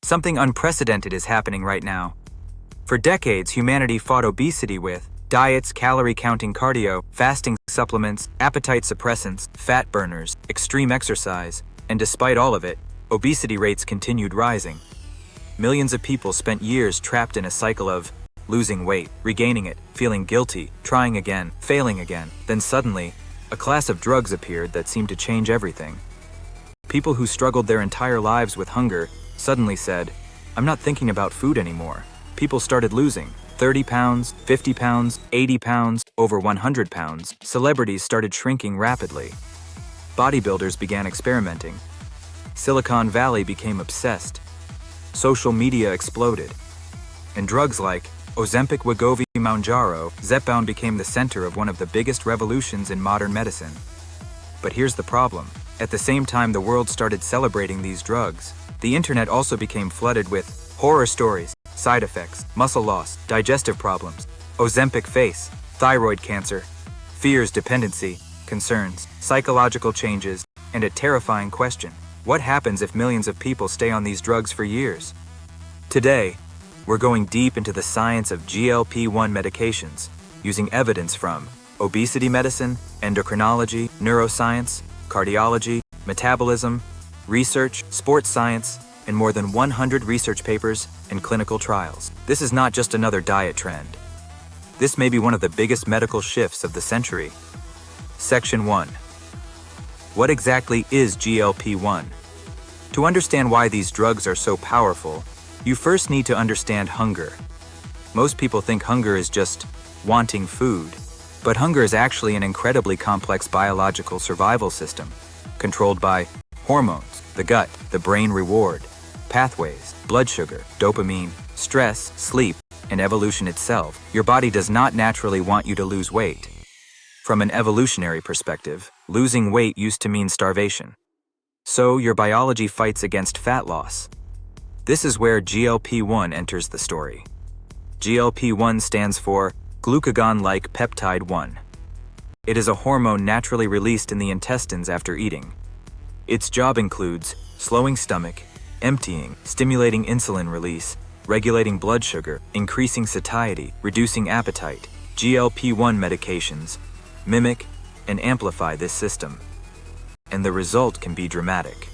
Something unprecedented is happening right now. For decades, humanity fought obesity with diets, calorie-counting cardio, fasting supplements, appetite suppressants, fat burners, extreme exercise, and despite all of it, obesity rates continued rising. Millions of people spent years trapped in a cycle of losing weight, regaining it, feeling guilty, trying again, failing again. Then suddenly, a class of drugs appeared that seemed to change everything. People who struggled their entire lives with hunger suddenly said, "I'm not thinking about food anymore." People started losing 30 pounds, 50 pounds, 80 pounds, over 100 pounds. Celebrities started shrinking rapidly. Bodybuilders began experimenting. Silicon Valley became obsessed. Social media exploded. And drugs like Ozempic, Wegovy, Mounjaro, Zepbound became the center of one of the biggest revolutions in modern medicine. But here's the problem. At the same time the world started celebrating these drugs, the internet also became flooded with horror stories, side effects, muscle loss, digestive problems, Ozempic face, thyroid cancer, fears, dependency, concerns, psychological changes, and a terrifying question. What happens if millions of people stay on these drugs for years? Today, we're going deep into the science of GLP-1 medications, using evidence from obesity medicine, endocrinology, neuroscience, cardiology, metabolism, research, sports science, and more than 100 research papers and clinical trials. This is not just another diet trend. This may be one of the biggest medical shifts of the century. Section 1. What exactly is GLP-1? To understand why these drugs are so powerful, you first need to understand hunger. Most people think hunger is just wanting food, but hunger is actually an incredibly complex biological survival system, controlled by hormones, the gut, the brain reward, pathways, blood sugar, dopamine, stress, sleep, and evolution itself. Your body does not naturally want you to lose weight. From an evolutionary perspective, losing weight used to mean starvation. So your biology fights against fat loss. This is where GLP-1 enters the story. GLP-1 stands for glucagon-like peptide 1. It is a hormone naturally released in the intestines after eating. Its job includes slowing stomach, emptying, stimulating insulin release, regulating blood sugar, increasing satiety, reducing appetite. GLP-1 medications mimic and amplify this system, and the result can be dramatic.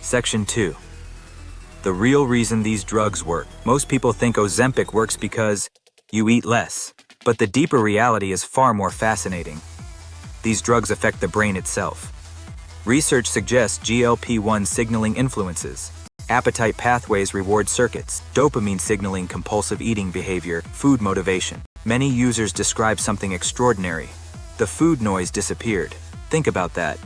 Section 2. The real reason these drugs work. Most people think Ozempic works because you eat less, but the deeper reality is far more fascinating. These drugs affect the brain itself. Research suggests GLP-1 signaling influences appetite pathways, reward circuits, dopamine signaling, compulsive eating behavior, food motivation. Many users describe something extraordinary. The food noise disappeared. Think about that.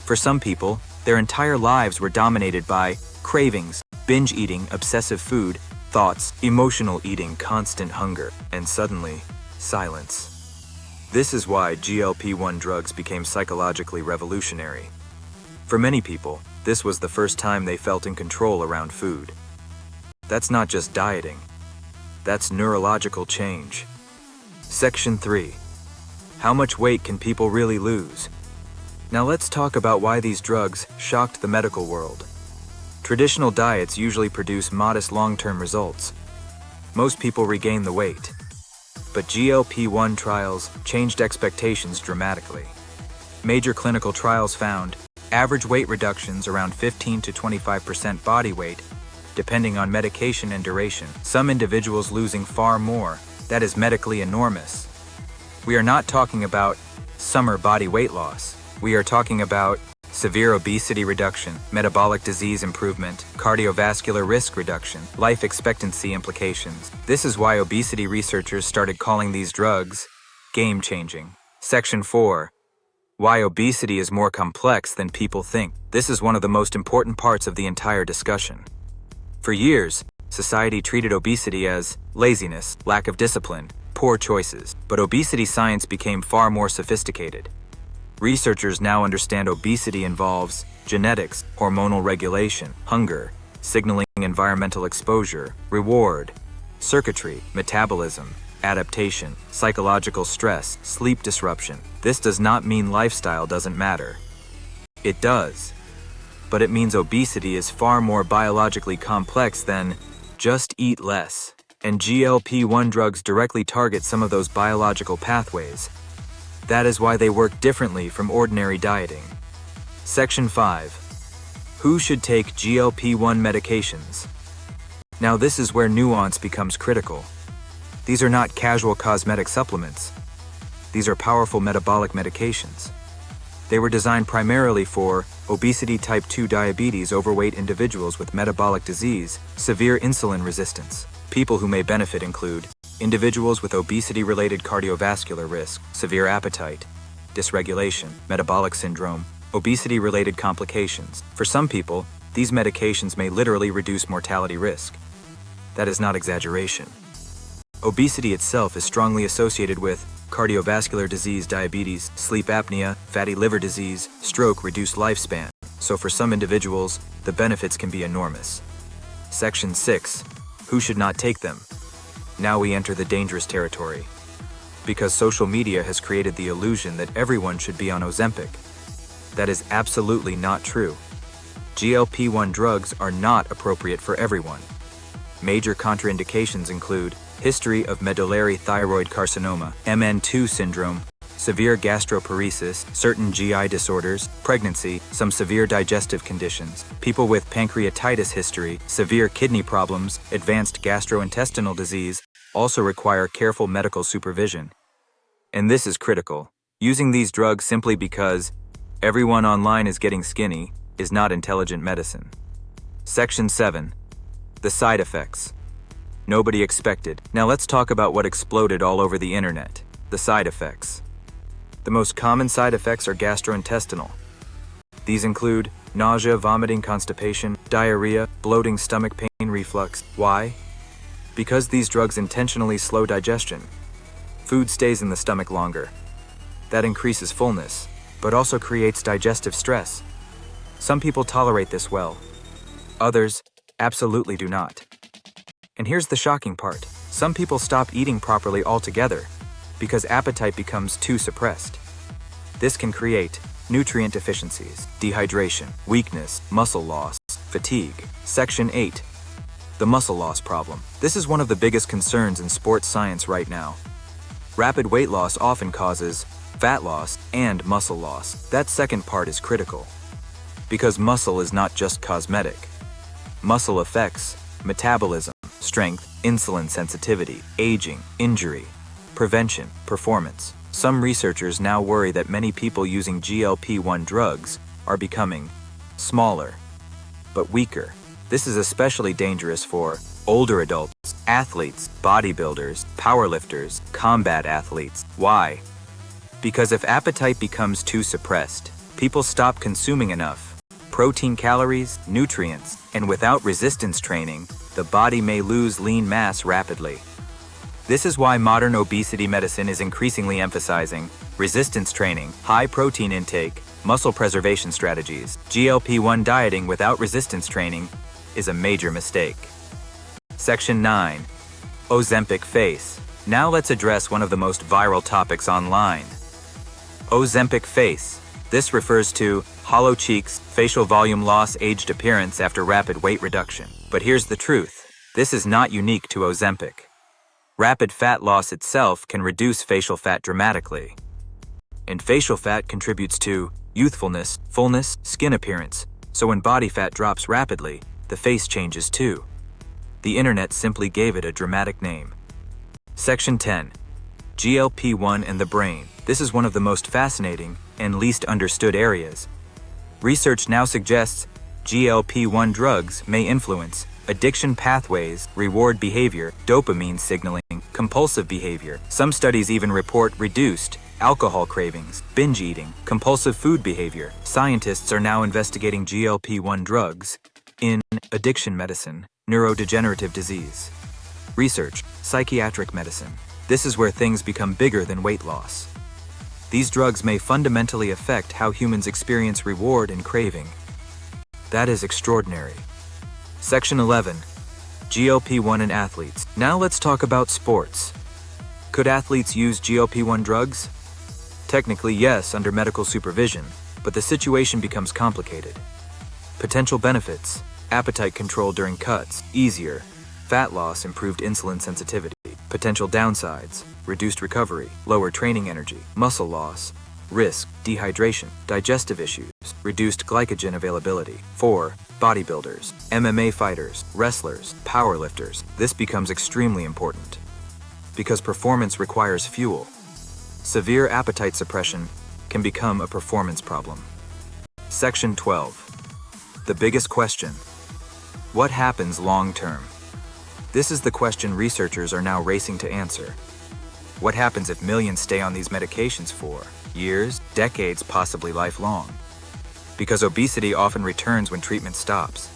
For some people, their entire lives were dominated by cravings, binge eating, obsessive food, thoughts, emotional eating, constant hunger, and suddenly, silence. This is why GLP-1 drugs became psychologically revolutionary. For many people, this was the first time they felt in control around food. That's not just dieting. That's neurological change. Section 3. How much weight can people really lose? Now let's talk about why these drugs shocked the medical world. Traditional diets usually produce modest long-term results. Most people regain the weight. But GLP-1 trials changed expectations dramatically. Major clinical trials found average weight reductions around 15 to 25% body weight, depending on medication and duration. Some individuals losing far more. That is medically enormous. We are not talking about summer body weight loss. We are talking about severe obesity reduction, metabolic disease improvement, cardiovascular risk reduction, life expectancy implications. This is why obesity researchers started calling these drugs game-changing. Section 4. Why obesity is more complex than people think. This is one of the most important parts of the entire discussion. For years, society treated obesity as laziness, lack of discipline, poor choices. But obesity science became far more sophisticated. Researchers now understand obesity involves genetics, hormonal regulation, hunger, signaling, environmental exposure, reward, circuitry, metabolism, adaptation, psychological stress, sleep disruption. This does not mean lifestyle doesn't matter. It does. but it means obesity is far more biologically complex than just eat less. And GLP-1 drugs directly target some of those biological pathways. That is why they work differently from ordinary dieting. Section 5. Who should take GLP-1 medications? Now this is where nuance becomes critical. These are not casual cosmetic supplements. These are powerful metabolic medications. They were designed primarily for obesity, type 2 diabetes, overweight individuals with metabolic disease, severe insulin resistance. People who may benefit include individuals with obesity-related cardiovascular risk, severe appetite, dysregulation, metabolic syndrome, obesity-related complications. For some people, these medications may literally reduce mortality risk. That is not exaggeration. Obesity itself is strongly associated with cardiovascular disease, diabetes, sleep apnea, fatty liver disease, stroke, reduced lifespan. So for some individuals, the benefits can be enormous. Section 6. Who should not take them? Now we enter the dangerous territory. Because social media has created the illusion that everyone should be on Ozempic. That is absolutely not true. GLP-1 drugs are not appropriate for everyone. Major contraindications include history of medullary thyroid carcinoma, MN2 syndrome, severe gastroparesis, certain GI disorders, pregnancy, some severe digestive conditions, people with pancreatitis history, severe kidney problems, advanced gastrointestinal disease also require careful medical supervision. And this is critical. Using these drugs simply because everyone online is getting skinny is not intelligent medicine. Section 7. The side effects. Nobody expected. Now let's talk about what exploded all over the internet. The side effects. The most common side effects are gastrointestinal. These include nausea, vomiting, constipation, diarrhea, bloating, stomach pain, reflux. Why? Because these drugs intentionally slow digestion. Food stays in the stomach longer. That increases fullness, but also creates digestive stress. Some people tolerate this well. Others absolutely do not. And here's the shocking part. Some people stop eating properly altogether because appetite becomes too suppressed. This can create nutrient deficiencies, dehydration, weakness, muscle loss, fatigue. Section 8. The muscle loss problem. This is one of the biggest concerns in sports science right now. Rapid weight loss often causes fat loss and muscle loss. That second part is critical because muscle is not just cosmetic. Muscle affects metabolism, strength, insulin sensitivity, aging, injury, prevention, performance. Some researchers now worry that many people using GLP-1 drugs are becoming smaller, but weaker. This is especially dangerous for older adults, athletes, bodybuilders, powerlifters, combat athletes. Why? Because if appetite becomes too suppressed, people stop consuming enough protein, calories, nutrients, and without resistance training, the body may lose lean mass rapidly. This is why modern obesity medicine is increasingly emphasizing resistance training, high protein intake, muscle preservation strategies. GLP-1 dieting without resistance training is a major mistake. Section 9. Ozempic face. Now let's address one of the most viral topics online. Ozempic face. This refers to hollow cheeks, facial volume loss, aged appearance after rapid weight reduction. But here's the truth. This is not unique to Ozempic. Rapid fat loss itself can reduce facial fat dramatically. And facial fat contributes to youthfulness, fullness, skin appearance. So when body fat drops rapidly, the face changes too. The internet simply gave it a dramatic name. Section 10. GLP-1 and the brain. This is one of the most fascinating and least understood areas. Research now suggests GLP-1 drugs may influence addiction pathways, reward behavior, dopamine signaling, compulsive behavior. Some studies even report reduced alcohol cravings, binge eating, compulsive food behavior. Scientists are now investigating GLP-1 drugs in addiction medicine, neurodegenerative disease, research, psychiatric medicine. This is where things become bigger than weight loss. These drugs may fundamentally affect how humans experience reward and craving. That is extraordinary. Section 11. GLP-1 and athletes. Now let's talk about sports. Could athletes use GLP-1 drugs? Technically, yes, under medical supervision, but the situation becomes complicated. Potential benefits: appetite control during cuts, easier. Fat loss, improved insulin sensitivity. Potential downsides: reduced recovery, lower training energy, muscle loss. Risk: dehydration, digestive issues, reduced glycogen availability. 4. Bodybuilders, MMA fighters, wrestlers, powerlifters. This becomes extremely important because performance requires fuel. Severe appetite suppression can become a performance problem. Section 12. The biggest question: what happens long term? This is the question researchers are now racing to answer. What happens if millions stay on these medications for years, decades, possibly lifelong? Because obesity often returns when treatment stops.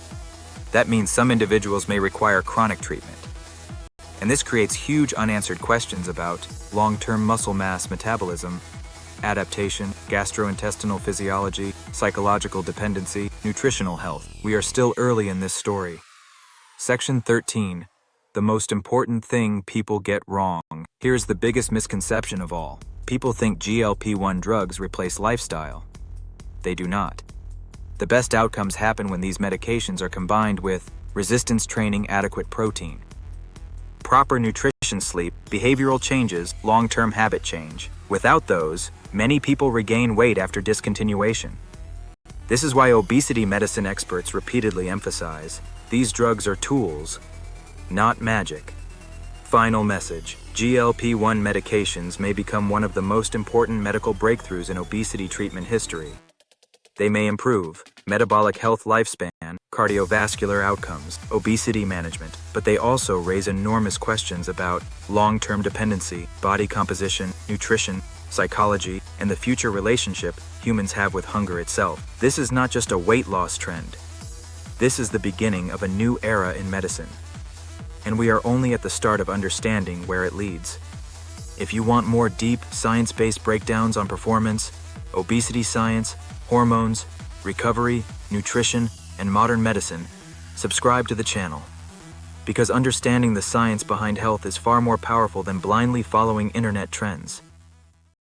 That means some individuals may require chronic treatment. And this creates huge unanswered questions about long-term muscle mass metabolism, adaptation, gastrointestinal physiology, psychological dependency, nutritional health. We are still early in this story. Section 13. The most important thing people get wrong. Here's the biggest misconception of all. People think GLP-1 drugs replace lifestyle. They do not. The best outcomes happen when these medications are combined with resistance training, adequate protein, proper nutrition, sleep, behavioral changes, long-term habit change. Without those, many people regain weight after discontinuation. This is why obesity medicine experts repeatedly emphasize these drugs are tools, not magic. Final message: GLP-1 medications may become one of the most important medical breakthroughs in obesity treatment history. They may improve metabolic health, lifespan, cardiovascular outcomes, obesity management, but they also raise enormous questions about long-term dependency, body composition, nutrition, psychology, and the future relationship humans have with hunger itself. This is not just a weight loss trend. This is the beginning of a new era in medicine. And we are only at the start of understanding where it leads. If you want more deep, science-based breakdowns on performance, obesity science, hormones, recovery, nutrition, and modern medicine, subscribe to the channel. Because understanding the science behind health is far more powerful than blindly following internet trends.